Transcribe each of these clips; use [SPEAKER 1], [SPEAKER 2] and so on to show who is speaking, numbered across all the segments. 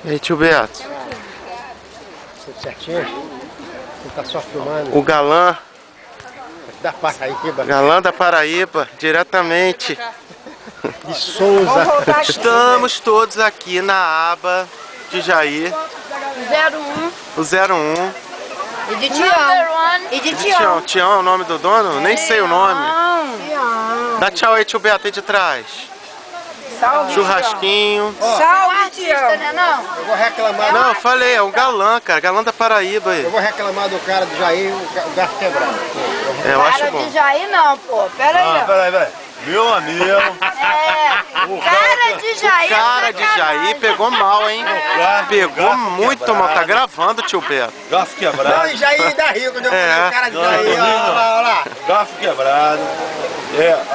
[SPEAKER 1] E aí, tio Beto?
[SPEAKER 2] Tudo certinho? Você tá só filmando?
[SPEAKER 1] O galã
[SPEAKER 2] Da Paraíba.
[SPEAKER 1] Galã da Paraíba, diretamente
[SPEAKER 2] De Souza.
[SPEAKER 1] Estamos todos aqui na aba de Jair.
[SPEAKER 3] 01.
[SPEAKER 1] O 01.
[SPEAKER 3] E de Tião. E de Tião.
[SPEAKER 1] Tião é o nome do dono? Nem sei o nome.
[SPEAKER 3] Tião.
[SPEAKER 1] Dá tchau aí, tio Beto, aí de trás.
[SPEAKER 3] Salve,
[SPEAKER 1] Churrasquinho.
[SPEAKER 3] Salve, Tião.
[SPEAKER 2] Eu vou reclamar.
[SPEAKER 1] Não, eu falei, é um galã, cara. Galã da Paraíba aí.
[SPEAKER 2] Eu vou reclamar do cara do Jair, o garfo quebrado.
[SPEAKER 1] É, eu acho
[SPEAKER 3] Cara
[SPEAKER 1] bom.
[SPEAKER 3] de Jair não, pô. Pera aí. ó.
[SPEAKER 4] Peraí. Meu amigo.
[SPEAKER 3] Cara de Jair.
[SPEAKER 1] Cara de Jair pegou mal, hein? Pegou muito mal. Tá gravando, tio Beto.
[SPEAKER 4] Garfo quebrado.
[SPEAKER 2] Não, e Jair da Rio, quando eu
[SPEAKER 1] É.
[SPEAKER 2] falei o cara de
[SPEAKER 4] Não,
[SPEAKER 2] Jair,
[SPEAKER 4] não,
[SPEAKER 2] olha lá, olha lá.
[SPEAKER 4] Garfo quebrado.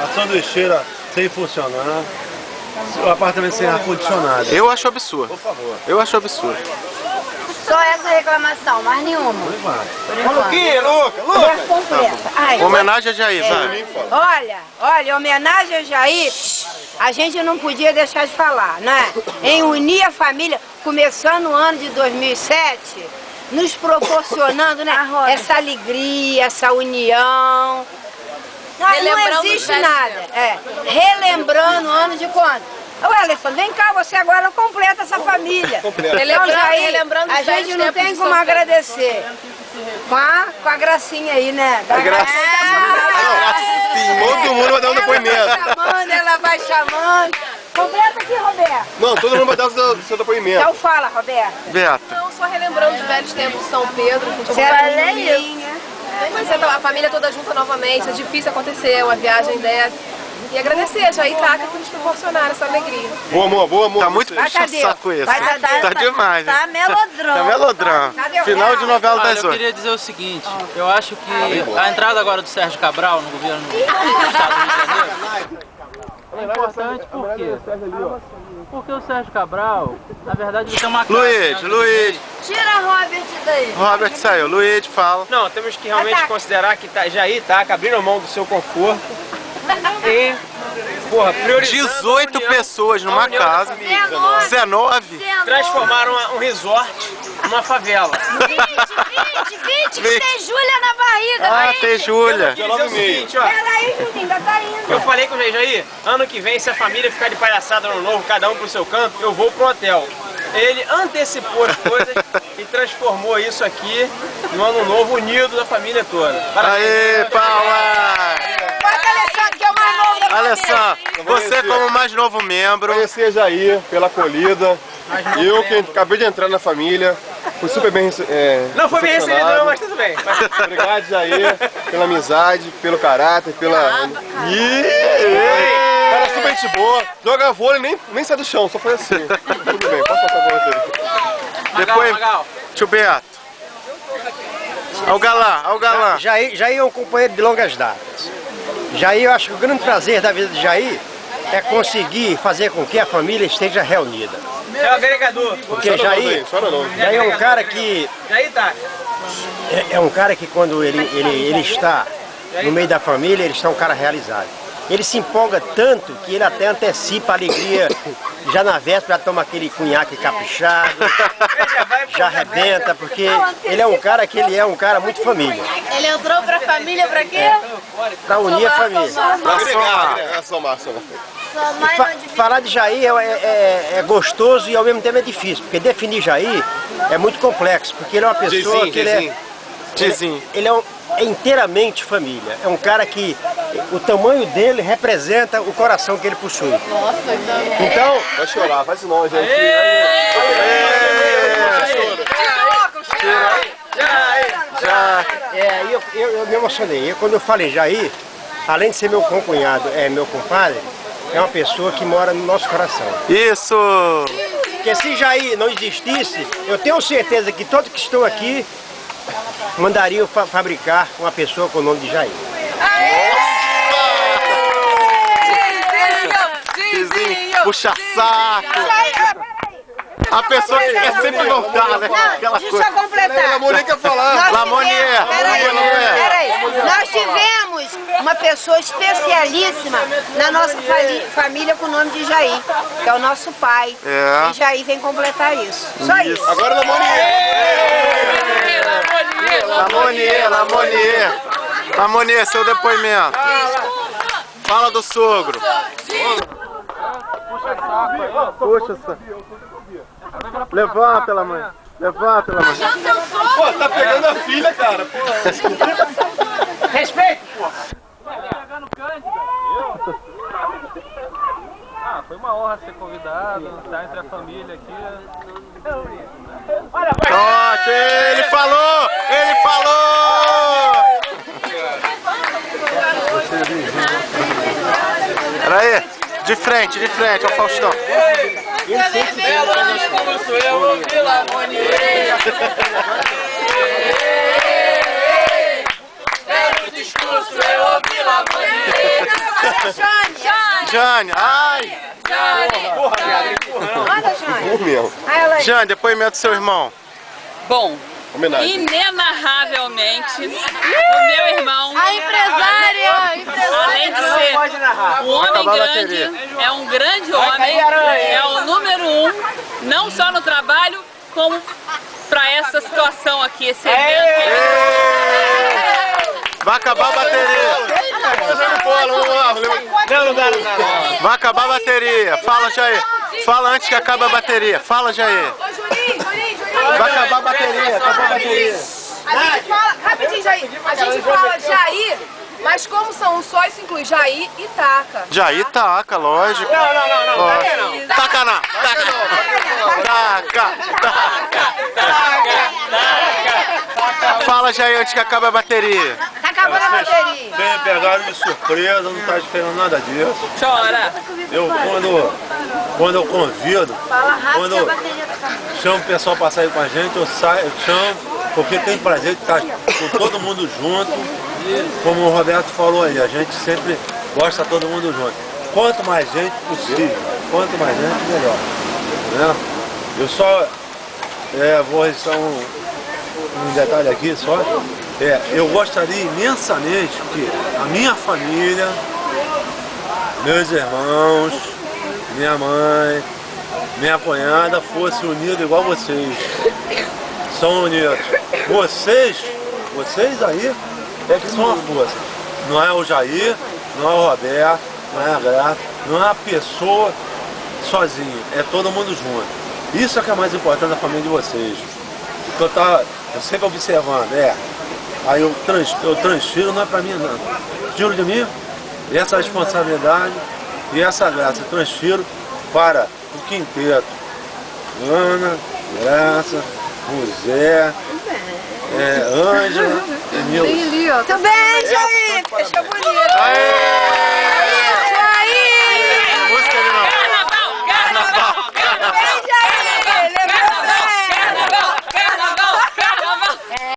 [SPEAKER 4] A sanduicheira sem funcionar. O apartamento sem ar-condicionado.
[SPEAKER 1] Eu acho absurdo.
[SPEAKER 4] Por favor.
[SPEAKER 1] Eu acho absurdo.
[SPEAKER 3] Só essa reclamação, mais nenhuma. Por enquanto.
[SPEAKER 2] Luca.
[SPEAKER 3] Completa. Ai,
[SPEAKER 1] Homenagem a Jair, vai.
[SPEAKER 3] Olha, homenagem a Jair, a gente não podia deixar de falar, né? Em unir a família, começando o ano de 2007, nos proporcionando, né? Essa alegria, essa união. Não existe nada. Relembrando o ano de quando? Ô, Alessandro, vem cá, você agora completa essa família. Então, Jair, a gente não tem como agradecer. Com a gracinha aí, né? Da
[SPEAKER 1] gracinha.
[SPEAKER 4] Todo mundo vai dar um depoimento.
[SPEAKER 3] Ela vai chamando. Completa aqui, Roberto.
[SPEAKER 4] Não, todo mundo vai dar o seu depoimento.
[SPEAKER 3] Então fala, Roberto.
[SPEAKER 1] Beto.
[SPEAKER 5] Não, só relembrando os velhos tempos de São Pedro. A gente
[SPEAKER 3] Você é isso.
[SPEAKER 5] Mas a família toda junta novamente, é difícil acontecer uma viagem dessa. E agradecer a Jair Taca por nos proporcionar essa alegria.
[SPEAKER 4] Boa, amor.
[SPEAKER 1] Tá muito puxa-saco esse. Tá demais,
[SPEAKER 3] Tá
[SPEAKER 1] né?
[SPEAKER 3] melodrama.
[SPEAKER 1] Tá melodrama. Final de novela
[SPEAKER 6] Olha,
[SPEAKER 1] das
[SPEAKER 6] eu
[SPEAKER 1] 8.
[SPEAKER 6] queria dizer o seguinte, eu acho que a entrada agora do Sérgio Cabral no governo do Estado do Rio de Janeiro é importante por quê? Porque o Sérgio Cabral, na verdade, ele tem uma classe...
[SPEAKER 1] Luiz.
[SPEAKER 3] Tira Robert daí.
[SPEAKER 1] Robert saiu. Luiz, fala.
[SPEAKER 7] Não, temos que realmente considerar que Jair Taca abriram mão do seu conforto e, priorizando
[SPEAKER 1] 18 pessoas
[SPEAKER 7] a
[SPEAKER 1] numa
[SPEAKER 7] união da
[SPEAKER 1] casa.
[SPEAKER 7] família.
[SPEAKER 1] 19.
[SPEAKER 7] Transformaram um resort numa favela.
[SPEAKER 3] 20, que tem Júlia na barriga.
[SPEAKER 1] Ah, tem Júlia.
[SPEAKER 7] Eu queria dizer o seguinte, ó.
[SPEAKER 3] Peraí, Juninho, ainda tá indo.
[SPEAKER 7] Eu falei com o Jair, ano que vem, se a família ficar de palhaçada no ano novo, cada um pro seu canto, eu vou pro hotel. Ele antecipou as coisas e transformou isso aqui no ano novo unido da família toda. Parabéns.
[SPEAKER 1] Aê, palmas!
[SPEAKER 3] Bota Alessandro, que é o mais novo da família.
[SPEAKER 1] Alessandro, você como mais novo membro.
[SPEAKER 4] Agradecer a Jair pela acolhida. Eu que acabei de entrar na família, fui super bem
[SPEAKER 7] Não foi bem recebido
[SPEAKER 4] recepcionado.
[SPEAKER 7] não, mas tudo bem.
[SPEAKER 4] Obrigado, Jair, pela amizade, pelo caráter, pela... Cara, super gente boa. Joga vôlei, nem sai do chão, só foi assim. Tudo bem, posso passar pra você.
[SPEAKER 1] Depois,
[SPEAKER 6] Magal.
[SPEAKER 1] tio Beto. Ao galã.
[SPEAKER 2] Jair é um companheiro de longas datas. Jair, eu acho que o grande prazer da vida de Jair é conseguir fazer com que a família esteja reunida.
[SPEAKER 7] É o agregador.
[SPEAKER 2] Porque Jair é um cara que...
[SPEAKER 7] Jair Taca.
[SPEAKER 2] É um cara que quando ele está no meio da família, ele está um cara realizado. Ele se empolga tanto que ele até antecipa a alegria, já na véspera já toma aquele cunhaque caprichado, já arrebenta, porque ele é um cara que ele é um cara muito família.
[SPEAKER 3] Ele entrou pra família pra quê?
[SPEAKER 2] Para unir a família. Falar de Jair é gostoso e ao mesmo tempo é difícil, porque definir Jair é muito complexo, porque ele é uma pessoa que ele é inteiramente família. É um cara que o tamanho dele representa o coração que ele possui.
[SPEAKER 3] Nossa,
[SPEAKER 2] então,
[SPEAKER 4] Vai chorar, faz sinal, gente.
[SPEAKER 2] eu me emocionei. Quando eu falei Jair, além de ser meu concunhado, meu compadre, é uma pessoa que mora no nosso coração.
[SPEAKER 1] Isso!
[SPEAKER 2] Porque se Jair não existisse, eu tenho certeza que todos que estão aqui mandariam fabricar uma pessoa com o nome de Jair.
[SPEAKER 1] Puxa saco! A pessoa que quer sempre voltar, né? Aquela
[SPEAKER 3] Deixa eu só completar.
[SPEAKER 4] A Monique quer falar.
[SPEAKER 1] Lamonier.
[SPEAKER 3] Peraí. Nós tivemos uma pessoa especialíssima na nossa família com o nome de Jair, que é o nosso pai.
[SPEAKER 1] É.
[SPEAKER 3] E Jair vem completar isso. Só isso.
[SPEAKER 4] Agora a Monique.
[SPEAKER 1] Lamonier, seu depoimento. Fala do sogro. Puxa, levanta, mãe. Levanta, mãe.
[SPEAKER 4] Pô, tá pegando a filha, cara. Pô.
[SPEAKER 7] Respeito, pô!
[SPEAKER 6] Pegando Cândida. Foi uma honra ser convidado, estar entre a família aqui.
[SPEAKER 1] Ótimo, ele falou! Ele falou! Peraí, de frente, ó Faustão. Jane, ai!
[SPEAKER 3] Manda, Jane.
[SPEAKER 1] Jane, depoimento do seu irmão.
[SPEAKER 8] Bom,
[SPEAKER 4] Homenagem.
[SPEAKER 8] inenarravelmente, o meu irmão,
[SPEAKER 3] A empresária!
[SPEAKER 8] além de ser um homem grande, é um grande homem, é o número 1, não só no trabalho, como para essa situação aqui, esse evento.
[SPEAKER 1] Vai acabar a bateria. Vai acabar a bateria. Fala, Jair. Fala antes que acabe a bateria. Fala, Jair.
[SPEAKER 5] Ô, Juninho.
[SPEAKER 1] Vai acabar a bateria. Acabou a bateria.
[SPEAKER 5] A gente fala, rapidinho, Jair. A gente fala Jair, mas como são um só, isso inclui Jair e Taca.
[SPEAKER 1] Jair taca, lógico.
[SPEAKER 7] Não.
[SPEAKER 1] Taca não. Taca. Fala, Jair, antes que acabe a bateria.
[SPEAKER 3] Tá acabando a bateria.
[SPEAKER 9] Bem pegado de surpresa, não está esperando nada disso.
[SPEAKER 8] Chora.
[SPEAKER 9] Eu quando eu convido,
[SPEAKER 3] Fala rápido
[SPEAKER 9] quando
[SPEAKER 3] que a
[SPEAKER 9] eu
[SPEAKER 3] bateria tá acabando.
[SPEAKER 9] chamo o pessoal para sair com a gente, eu chamo, porque tem prazer de estar com todo mundo junto. Como o Roberto falou aí, a gente sempre gosta de todo mundo junto. Quanto mais gente possível, quanto mais gente, melhor. Né? Eu só vou registrar um detalhe aqui só. Eu gostaria imensamente que a minha família, meus irmãos, minha mãe, minha cunhada fosse unida igual vocês. São unidos. Vocês aí é que são a força. Não é o Jair, não é o Roberto, não é a Graça, não é a pessoa sozinha. É todo mundo junto. Isso é que é mais importante da família de vocês. Eu sempre observando, aí eu transfiro, não é pra mim não. Tiro de mim essa responsabilidade e essa graça, eu transfiro para o quinteto. Ana, Graça, José, Ângela e Nilson.
[SPEAKER 3] Tudo bem, Jair? Fechou bonito.